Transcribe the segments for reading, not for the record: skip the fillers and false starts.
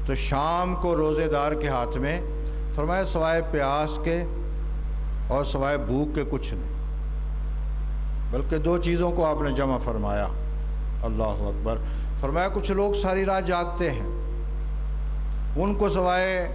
تو شام کو روزے دار کے ہاتھ میں فرمایا سوائے پیاس کے اور سوائے بھوک کے کچھ نہیں، بلکہ دو چیزوں کو آپ نے جمع فرمایا۔ اللہ اکبر۔ فرمایا کچھ لوگ ساری رات جاگتے ہیں، ان کو سوائے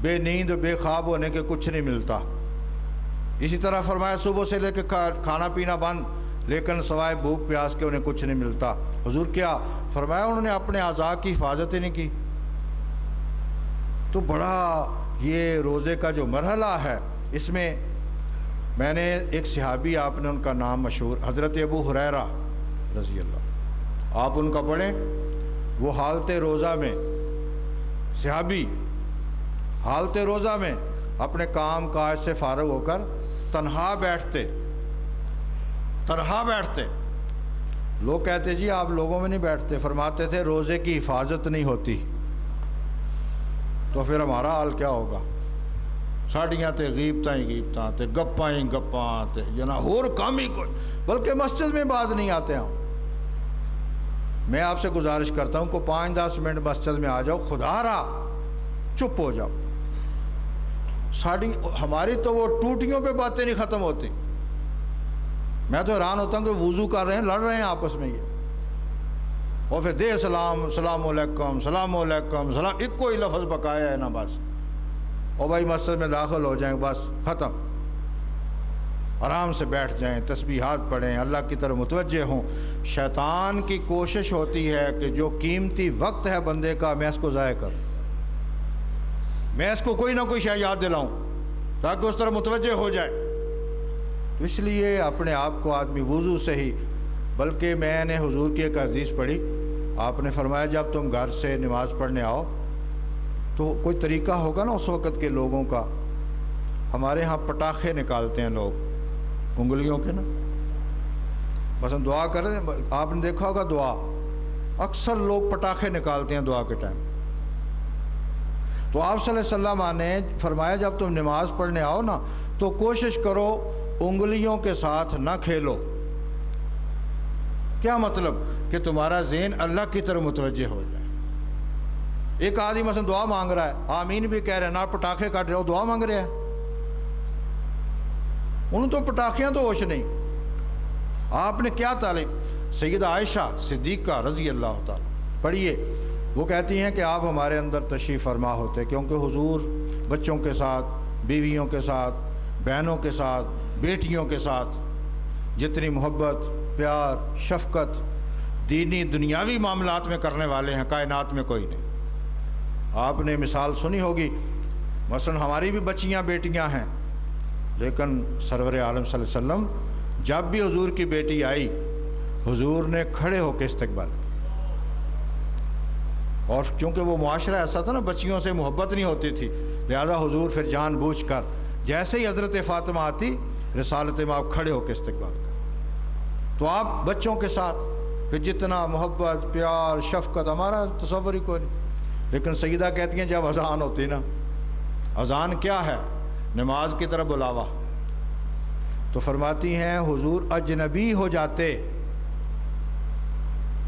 بے نیند بے خواب ہونے کے کچھ نہیں ملتا۔ اسی طرح فرمایا صبح سے لے کے کھانا پینا بند، لیکن سوائے بھوک پیاس کے انہیں کچھ نہیں ملتا۔ حضور کیا فرمایا؟ انہوں نے اپنے اعضاء کی حفاظت ہی نہیں کی۔ تو بڑا یہ روزے کا جو مرحلہ ہے، اس میں میں نے ایک صحابی، آپ نے ان کا نام مشہور، حضرت ابو ہریرہ رضی اللہ، آپ ان کا پڑھیں، وہ حالت روزہ میں، صحابی حالت روزہ میں اپنے کام کاج سے فارغ ہو کر تنہا بیٹھتے۔ لوگ کہتے جی آپ لوگوں میں نہیں بیٹھتے، فرماتے تھے روزے کی حفاظت نہیں ہوتی تو پھر ہمارا حال کیا ہوگا؟ ساڑیاں تے غیبتاں ہی غیبتاں تے گپاں ہی گپاں تے جناب اور کام ہی کوئی، بلکہ مسجد میں باز نہیں آتے ہم۔ میں آپ سے گزارش کرتا ہوں کہ 5-10 منٹ مسجد میں آ جاؤ، خدا رہا چپ ہو جاؤ۔ ہماری تو وہ ٹوٹیوں پہ باتیں نہیں ختم ہوتی۔ میں تو حیران ہوتا ہوں کہ وضو کر رہے ہیں، لڑ رہے ہیں آپس میں یہ، اور پھر دے سلام، سلام علیکم، سلام علیکم، سلام، ایک کوئی لفظ بقایا ہے نا بس، اور بھائی مسجد میں داخل ہو جائیں بس ختم۔ آرام سے بیٹھ جائیں، تسبیحات پڑھیں، اللہ کی طرف متوجہ ہوں۔ شیطان کی کوشش ہوتی ہے کہ جو قیمتی وقت ہے بندے کا، میں اس کو ضائع کروں، میں اس کو کوئی نہ کوئی شے یاد دلاؤں تاکہ اس طرح متوجہ ہو جائے۔ تو اس لیے اپنے آپ کو آدمی وضو سے ہی، بلکہ میں نے حضور کی ایک حدیث پڑھی، آپ نے فرمایا جب تم گھر سے نماز پڑھنے آؤ تو کوئی طریقہ ہوگا نا اس وقت کے لوگوں کا، ہمارے ہاں پٹاخے نکالتے ہیں لوگ انگلیوں کے نا، بس ہم دعا کر رہے ہیں، آپ نے دیکھا ہوگا دعا، اکثر لوگ پٹاخے نکالتے ہیں دعا کے ٹائم۔ تو آپ صلی اللہ علیہ وسلم نے فرمایا جب تم نماز پڑھنے آؤ نا تو کوشش کرو انگلیوں کے ساتھ نہ کھیلو۔ کیا مطلب؟ کہ تمہارا ذہن اللہ کی طرف متوجہ ہو جائے۔ ایک آدمی مثلا دعا مانگ رہا ہے، آمین بھی کہہ رہے ہیں، نہ پٹاخے کاٹ رہے ہو، دعا مانگ رہے ہیں، انہوں تو پٹاخیاں تو ہوش نہیں۔ آپ نے کیا تعلیم؟ سیدہ عائشہ صدیقہ رضی اللہ تعالیٰ پڑھیے، وہ کہتی ہیں کہ آپ ہمارے اندر تشریف فرما ہوتے، کیونکہ حضور بچوں کے ساتھ، بیویوں کے ساتھ، بہنوں کے ساتھ، بیٹیوں کے ساتھ جتنی محبت، پیار، شفقت دینی دنیاوی معاملات میں کرنے والے ہیں کائنات میں کوئی نہیں۔ آپ نے مثال سنی ہوگی، مثلا ہماری بھی بچیاں بیٹیاں ہیں، لیکن سرور عالم صلی اللہ علیہ وسلم جب بھی حضور کی بیٹی آئی حضور نے کھڑے ہو کے استقبال کیا، اور چونکہ وہ معاشرہ ایسا تھا نا، بچیوں سے محبت نہیں ہوتی تھی، لہذا حضور پھر جان بوجھ کر جیسے ہی حضرت فاطمہ آتی رسالت میں آپ کھڑے ہو کے استقبال کر۔ تو آپ بچوں کے ساتھ پھر جتنا محبت، پیار، شفقت ہمارا تصور ہی کوئی نہیں۔ لیکن سیدہ کہتی ہیں جب اذان ہوتی نا، اذان کیا ہے؟ نماز کی طرف بلاوا، تو فرماتی ہیں حضور اجنبی ہو جاتے،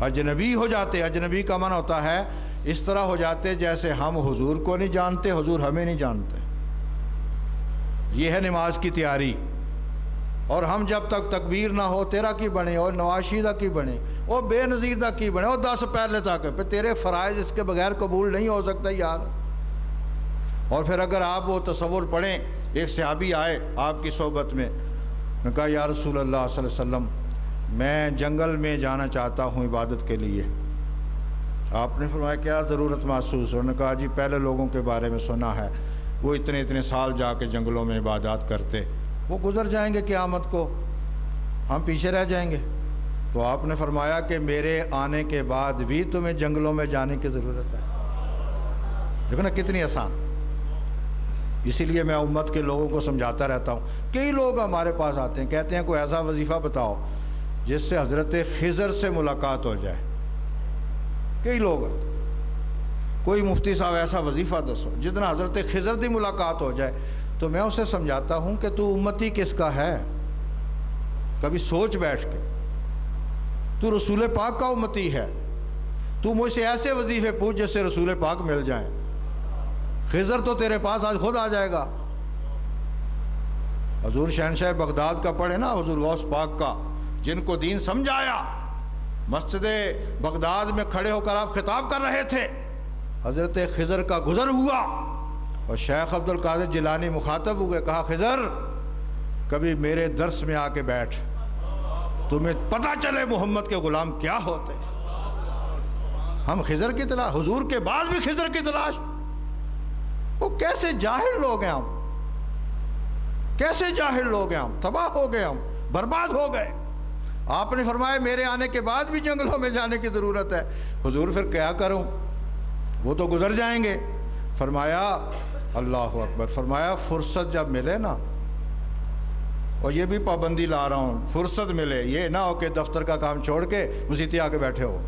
اجنبی ہو جاتے، اجنبی کا معنی ہوتا ہے اس طرح ہو جاتے جیسے ہم حضور کو نہیں جانتے، حضور ہمیں نہیں جانتے۔ یہ ہے نماز کی تیاری۔ اور ہم جب تک تکبیر نہ ہو تیرا کی بنے، اور نواشی دا کی بنے، اور بے نظیر دا کی بنے، اور 10 پہلے تک پھر تیرے فرائض اس کے بغیر قبول نہیں ہو سکتا یار۔ اور پھر اگر آپ وہ تصور پڑھیں، ایک صحابی آئے آپ کی صحبت میں، نے کہا یا رسول اللہ صلی اللہ علیہ وسلم میں جنگل میں جانا چاہتا ہوں عبادت کے لیے۔ آپ نے فرمایا کیا ضرورت محسوس ہو؟ انہوں نے کہا جی پہلے لوگوں کے بارے میں سنا ہے، وہ اتنے سال جا کے جنگلوں میں عبادات کرتے، وہ گزر جائیں گے قیامت کو، ہم پیچھے رہ جائیں گے۔ تو آپ نے فرمایا کہ میرے آنے کے بعد بھی تمہیں جنگلوں میں جانے کی ضرورت ہے۔ دیکھو نا کتنی آسان۔ اسی لیے میں امت کے لوگوں کو سمجھاتا رہتا ہوں۔ کئی لوگ ہمارے پاس آتے ہیں، کہتے ہیں کوئی ایسا وظیفہ بتاؤ جس سے حضرت خضر سے ملاقات ہو جائے۔ کئی لوگ کوئی مفتی صاحب ایسا وظیفہ دسو جتنا حضرت خضر دی ملاقات ہو جائے۔ تو میں اسے سمجھاتا ہوں کہ تو امتی کس کا ہے؟ کبھی سوچ بیٹھ کے، تو رسول پاک کا امتی ہے، تو مجھ سے ایسے وظیفے پوچھ جس سے رسول پاک مل جائیں۔ خضر تو تیرے پاس آج خود آ جائے گا۔ حضور شہنشاہ بغداد کا پڑھے نا، حضور غوث پاک کا، جن کو دین سمجھایا، مسجد بغداد میں کھڑے ہو کر آپ خطاب کر رہے تھے، حضرت خضر کا گزر ہوا اور شیخ عبد القادر جیلانی مخاطب ہوئے، کہا خضر کبھی میرے درس میں آ کے بیٹھ، تمہیں پتہ چلے محمد کے غلام کیا ہوتے ہیں۔ ہم خضر کی تلاش، حضور کے بعد بھی خضر کی تلاش۔ وہ کیسے جاہل لوگ ہیں ہم، کیسے جاہل لوگ ہیں ہم، تباہ ہو گئے، ہم برباد ہو گئے۔ آپ نے فرمایا میرے آنے کے بعد بھی جنگلوں میں جانے کی ضرورت ہے۔ حضور پھر کیا کروں، وہ تو گزر جائیں گے۔ فرمایا اللہ اکبر، فرمایا فرصت جب ملے نا، اور یہ بھی پابندی لا رہا ہوں، فرصت ملے، یہ نہ ہو کہ دفتر کا کام چھوڑ کے مسیتی آ کے بیٹھے ہو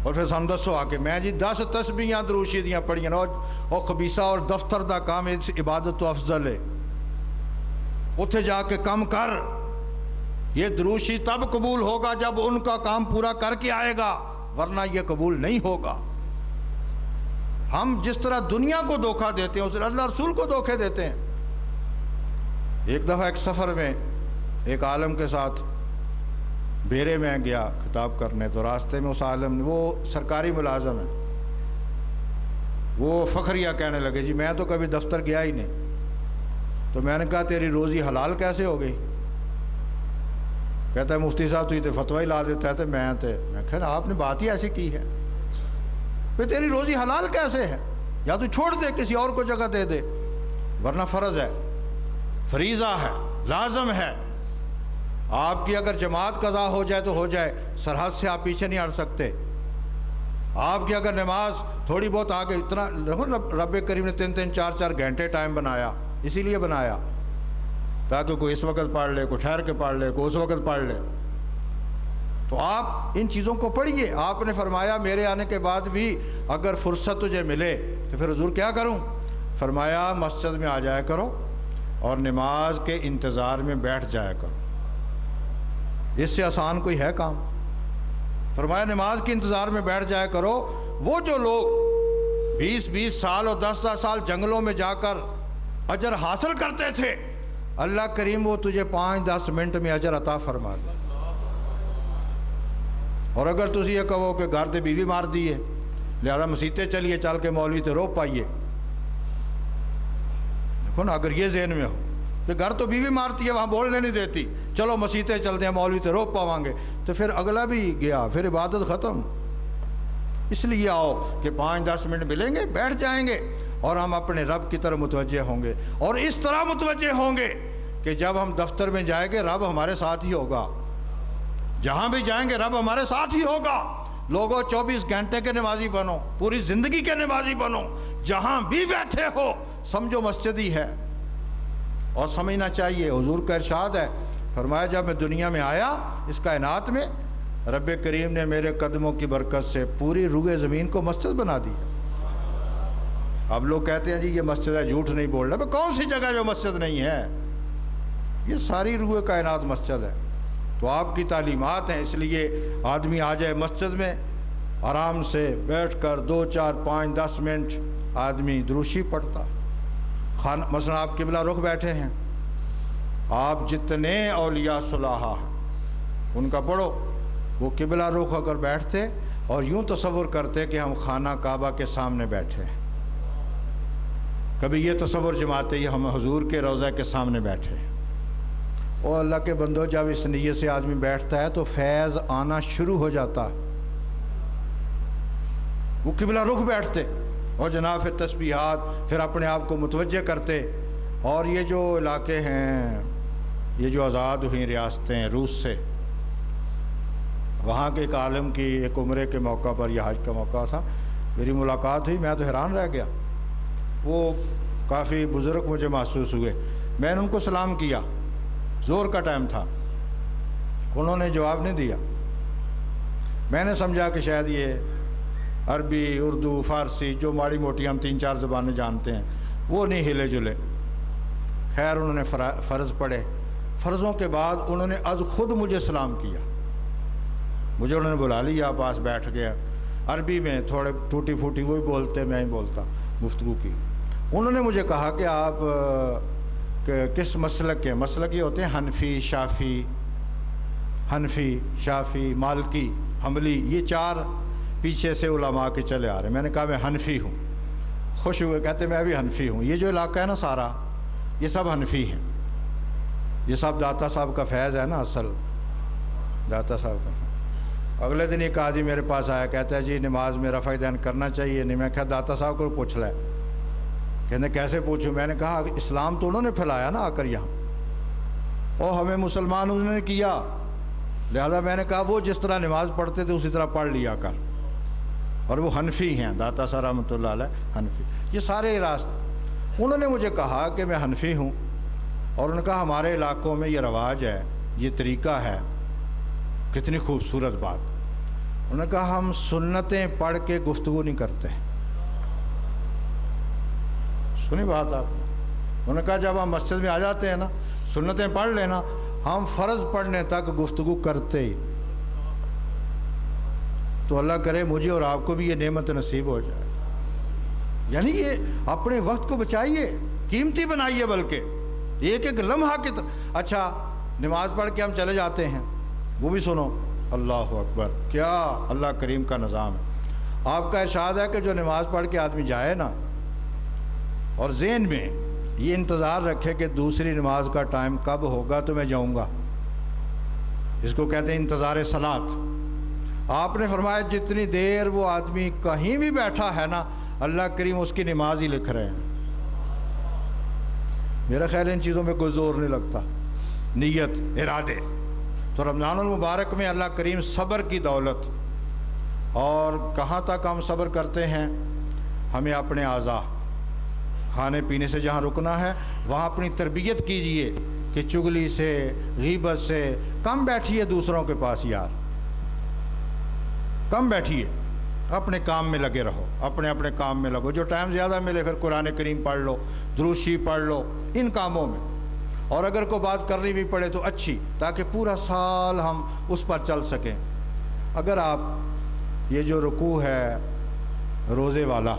اور پھر سن دسو آ کے میں جی 10 تسبیحاں دروشیدیاں پڑھیاں اور خبیثہ اور دفتر دا کام عبادت تو افضل ہے، اتھے جا کے کم کر۔ یہ دروشی تب قبول ہوگا جب ان کا کام پورا کر کے آئے گا، ورنہ یہ قبول نہیں ہوگا۔ ہم جس طرح دنیا کو دھوکہ دیتے ہیں اس طرح اللہ رسول کو دھوکے دیتے ہیں۔ ایک دفعہ ایک سفر میں ایک عالم کے ساتھ بیرے میں گیا خطاب کرنے، تو راستے میں اس عالم نے، وہ سرکاری ملازم ہے، وہ فخریہ کہنے لگے جی میں تو کبھی دفتر گیا ہی نہیں۔ تو میں نے کہا تیری روزی حلال کیسے ہو گئی؟ کہتا ہے مفتی صاحب تو یہ تو فتویٰ ہی لا دیتا ہے، میں کہا آپ نے بات ہی ایسی کی ہے، پھر تیری روزی حلال کیسے ہے؟ یا تو چھوڑ دے کسی اور کو جگہ دے دے، ورنہ فرض ہے، فریضہ ہے، لازم ہے۔ آپ کی اگر جماعت قضا ہو جائے تو ہو جائے، سرحد سے آپ پیچھے نہیں ہٹ سکتے۔ آپ کی اگر نماز تھوڑی بہت آگے، اتنا رب کریم نے 3-3 4-4 گھنٹے ٹائم بنایا، اسی لیے بنایا تاکہ کوئی اس وقت پڑھ لے، کوئی ٹھہر کے پڑھ لے، کوئی اس وقت پڑھ لے۔ تو آپ ان چیزوں کو پڑھیے۔ آپ نے فرمایا میرے آنے کے بعد بھی اگر فرصت تجھے ملے تو پھر حضور کیا کروں؟ فرمایا مسجد میں آ جایا کرو اور نماز کے انتظار میں بیٹھ جایا کرو، اس سے آسان کوئی ہے کام؟ فرمایا نماز کے انتظار میں بیٹھ جایا کرو۔ وہ جو لوگ 20-20 سال اور 10-10 سال جنگلوں میں جا کر اجر حاصل کرتے تھے، اللہ کریم وہ تجھے 5-10 منٹ میں اجر عطا فرما دے۔ اور اگر تسی یہ کہو کہ گھر تے بیوی مار دیے لہذا مسیتے چلیے چل کے مولوی تے رو پائیے، دیکھو نا، اگر یہ ذہن میں ہو کہ گھر تو بیوی مارتی ہے وہاں بولنے نہیں دیتی، چلو مسیتے چلتے ہیں مولوی تے رو پاویں گے، تو پھر اگلا بھی گیا، پھر عبادت ختم۔ اس لیے آؤ کہ 5-10 منٹ ملیں گے، بیٹھ جائیں گے اور ہم اپنے رب کی طرف متوجہ ہوں گے، اور اس طرح متوجہ ہوں گے کہ جب ہم دفتر میں جائیں گے رب ہمارے ساتھ ہی ہوگا، جہاں بھی جائیں گے رب ہمارے ساتھ ہی ہوگا۔ لوگوں 24 گھنٹے کے نمازی بنو، پوری زندگی کے نمازی بنو، جہاں بھی بیٹھے ہو سمجھو مسجد ہی ہے، اور سمجھنا چاہیے۔ حضور کا ارشاد ہے، فرمایا جب میں دنیا میں آیا اس کائنات میں رب کریم نے میرے قدموں کی برکت سے پوری روئے زمین کو مسجد بنا دی۔ اب لوگ کہتے ہیں جی یہ مسجد ہے، جھوٹ نہیں بول رہا، کون سی جگہ جو مسجد نہیں ہے؟ یہ ساری روئے کائنات مسجد ہے۔ تو آپ کی تعلیمات ہیں، اس لیے آدمی آ جائے مسجد میں آرام سے بیٹھ کر 2-4-5-10 منٹ آدمی دروشی پڑھتا۔ مثلا آپ قبلہ رخ بیٹھے ہیں، آپ جتنے اولیاء صلاحہ ان کا پڑھو، وہ قبلہ رخ اگر بیٹھتے اور یوں تصور کرتے کہ ہم خانہ کعبہ کے سامنے بیٹھے ہیں، کبھی یہ تصور جماتے یہ ہم حضور کے روضہ کے سامنے بیٹھے ہیں۔ اور اللہ کے بندو جب اس نیت سے آدمی بیٹھتا ہے تو فیض آنا شروع ہو جاتا ہے۔ وہ قبلہ رخ بیٹھتے اور جناب پھر تسبیحات، پھر اپنے آپ کو متوجہ کرتے۔ اور یہ جو علاقے ہیں، یہ جو آزاد ہوئی ریاستیں روس سے، وہاں کے ایک عالم کی ایک عمرے کے موقع پر یا حج کا موقع تھا، میری ملاقات ہوئی، میں تو حیران رہ گیا۔ وہ کافی بزرگ مجھے محسوس ہوئے، میں نے ان کو سلام کیا، زور کا ٹائم تھا، انہوں نے جواب نہیں دیا۔ میں نے سمجھا کہ شاید یہ عربی، اردو، فارسی جو ماڑی موٹی ہم 3-4 زبانیں جانتے ہیں وہ نہیں ہلے جلے۔ خیر انہوں نے فرض پڑھے، فرضوں کے بعد انہوں نے از خود مجھے سلام کیا، مجھے انہوں نے بلا لیا، پاس بیٹھ گیا، عربی میں تھوڑے ٹوٹی پھوٹی وہی بولتے، میں ہی بولتا گفتگو کی۔ انہوں نے مجھے کہا کہ آپ کس مسلک کے؟ مسلک یہ ہوتے ہیں حنفی، شافی، مالکی، حنبلی، یہ 4 پیچھے سے علماء کے چلے آ رہے ہیں۔ میں نے کہا میں حنفی ہوں۔ خوش ہوئے، کہتے میں بھی حنفی ہوں۔ یہ جو علاقہ ہے نا سارا، یہ سب حنفی ہیں۔ یہ سب داتا صاحب کا فیض ہے نا، اصل داتا صاحب کا۔ اگلے دن ایک آدمی میرے پاس آیا، کہتا ہے جی نماز میں رفع دین کرنا چاہیے نہیں؟ میں کہا داتا صاحب کو پوچھ لے۔ کہتے کیسے پوچھوں؟ میں نے کہا اسلام تو انہوں نے پھیلایا نا آ کر یہاں، اور ہمیں مسلمان انہوں نے کیا، لہذا میں نے کہا وہ جس طرح نماز پڑھتے تھے اسی طرح پڑھ لیا کر۔ اور وہ حنفی ہیں، داتا صاحب رحمۃ اللہ علیہ حنفی۔ یہ سارے راست انہوں نے مجھے کہا کہ میں حنفی ہوں، اور انہوں نے کہا ہمارے علاقوں میں یہ رواج ہے، یہ طریقہ ہے۔ کتنی خوبصورت بات۔ انہوں نے کہا ہم سنتیں پڑھ کے گفتگو نہیں کرتے۔ سنی بات آپ؟ انہوں نے کہا جب ہم مسجد میں آ جاتے ہیں نا، سنتیں پڑھ لینا، ہم فرض پڑھنے تک گفتگو کرتے ہی۔ تو اللہ کرے مجھے اور آپ کو بھی یہ نعمت نصیب ہو جائے۔ یعنی یہ اپنے وقت کو بچائیے، قیمتی بنائیے، بلکہ ایک ایک لمحہ کی طرح۔ اچھا نماز پڑھ کے ہم چلے جاتے ہیں، وہ بھی سنو، اللہ اکبر، کیا اللہ کریم کا نظام ہے۔ آپ کا ارشاد ہے کہ جو نماز پڑھ کے آدمی جائے نا، اور ذہن میں یہ انتظار رکھے کہ دوسری نماز کا ٹائم کب ہوگا تو میں جاؤں گا، اس کو کہتے ہیں انتظار صلاۃ۔ آپ نے فرمایا جتنی دیر وہ آدمی کہیں بھی بیٹھا ہے نا، اللہ کریم اس کی نماز ہی لکھ رہے ہیں۔ میرا خیال ان چیزوں میں کوئی زور نہیں لگتا، نیت، ارادے۔ تو رمضان المبارک میں اللہ کریم صبر کی دولت، اور کہاں تک ہم صبر کرتے ہیں؟ ہمیں اپنے اعضاء، کھانے پینے سے جہاں رکنا ہے وہاں اپنی تربیت کیجئے کہ چغلی سے، غیبت سے کم بیٹھیے دوسروں کے پاس، یار کم بیٹھیے، اپنے کام میں لگے رہو، اپنے کام میں لگو۔ جو ٹائم زیادہ ملے پھر قرآن کریم پڑھ لو، درود شریف پڑھ لو، ان کاموں میں۔ اور اگر کوئی بات کرنی بھی پڑے تو اچھی، تاکہ پورا سال ہم اس پر چل سکیں۔ اگر آپ یہ جو رکوع ہے روزے والا،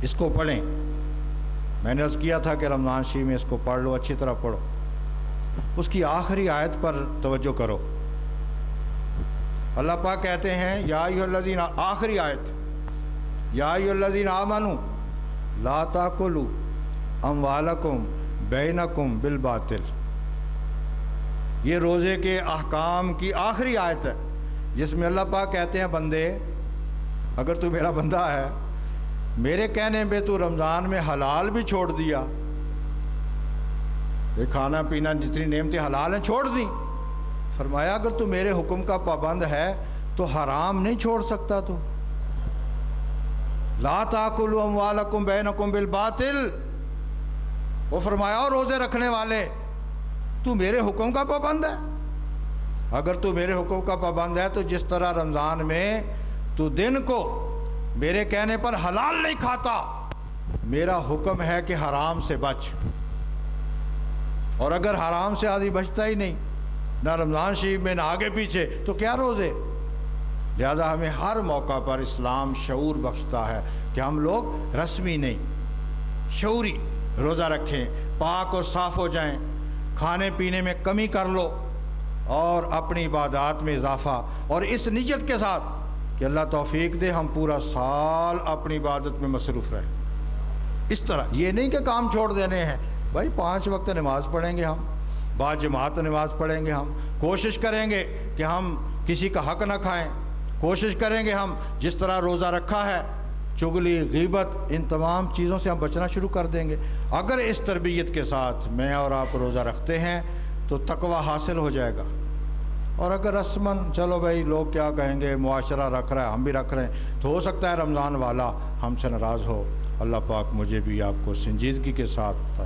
اس کو پڑھیں، میں نے عرض کیا تھا کہ رمضان شریف میں اس کو پڑھ لو، اچھی طرح پڑھو۔ اس کی آخری آیت پر توجہ کرو۔ اللہ پاک کہتے ہیں یا ایھا الذین، آخری آیت، یا ایھا الذین آمنوا لا تاکلوا اموالکم بینکم بالباطل۔ یہ روزے کے احکام کی آخری آیت ہے، جس میں اللہ پاک کہتے ہیں بندے، اگر تو میرا بندہ ہے، میرے کہنے پہ تو رمضان میں حلال بھی چھوڑ دیا، یہ کھانا پینا جتنی نعمتیں حلال ہیں چھوڑ دیں، فرمایا اگر تو میرے حکم کا پابند ہے تو حرام نہیں چھوڑ سکتا۔ تو لا تاکلوا اموالکم بینکم بالباطل، وہ فرمایا اور روزے رکھنے والے تو میرے حکم کا پابند ہے؟ اگر تو میرے حکم کا پابند ہے تو جس طرح رمضان میں تو دن کو میرے کہنے پر حلال نہیں کھاتا، میرا حکم ہے کہ حرام سے بچ۔ اور اگر حرام سے آدمی بچتا ہی نہیں، نہ رمضان شریف میں نہ آگے پیچھے، تو کیا روزے؟ لہذا ہمیں ہر موقع پر اسلام شعور بخشتا ہے کہ ہم لوگ رسمی نہیں، شعوری روزہ رکھیں، پاک اور صاف ہو جائیں، کھانے پینے میں کمی کر لو، اور اپنی عبادات میں اضافہ، اور اس نیت کے ساتھ کہ اللہ توفیق دے ہم پورا سال اپنی عبادت میں مصروف رہیں۔ اس طرح یہ نہیں کہ کام چھوڑ دینے ہیں، بھائی 5 وقت نماز پڑھیں گے ہم، با جماعت نماز پڑھیں گے ہم، کوشش کریں گے کہ ہم کسی کا حق نہ کھائیں، کوشش کریں گے ہم جس طرح روزہ رکھا ہے، چغلی، غیبت، ان تمام چیزوں سے ہم بچنا شروع کر دیں گے۔ اگر اس تربیت کے ساتھ میں اور آپ روزہ رکھتے ہیں تو تقوی حاصل ہو جائے گا۔ اور اگر رسماً چلو بھائی لوگ کیا کہیں گے، معاشرہ رکھ رہا ہے ہم بھی رکھ رہے ہیں، تو ہو سکتا ہے رمضان والا ہم سے ناراض ہو۔ اللہ پاک مجھے بھی آپ کو سنجیدگی کے ساتھ